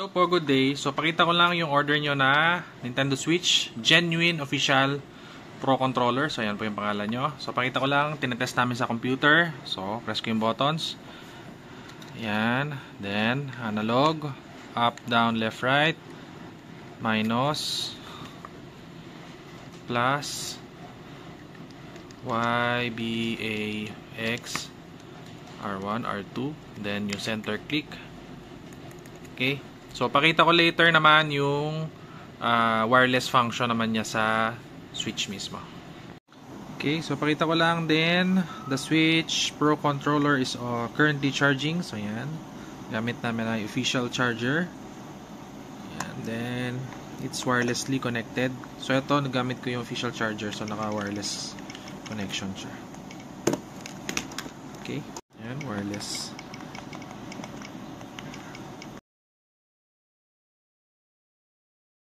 So for good day, so pakita ko lang yung order nyo na Nintendo Switch Genuine Official Pro Controller. So ayan po yung pangalan nyo. So pakita ko lang, tinetest namin sa computer. So press ko yung buttons. Ayan, then analog, up, down, left, right, minus, plus, Y, B, A, X, R1, R2, then yung center click. Okay. So, pakita ko later naman yung wireless function naman niya sa Switch mismo. Okay, so pakita ko lang din, the Switch Pro Controller is currently charging. So, yan. Gamit namin ang official charger. Yan. Then, it's wirelessly connected. So, ito, nagamit ko yung official charger. So, naka-wireless connection siya. Okay. Yan, wireless.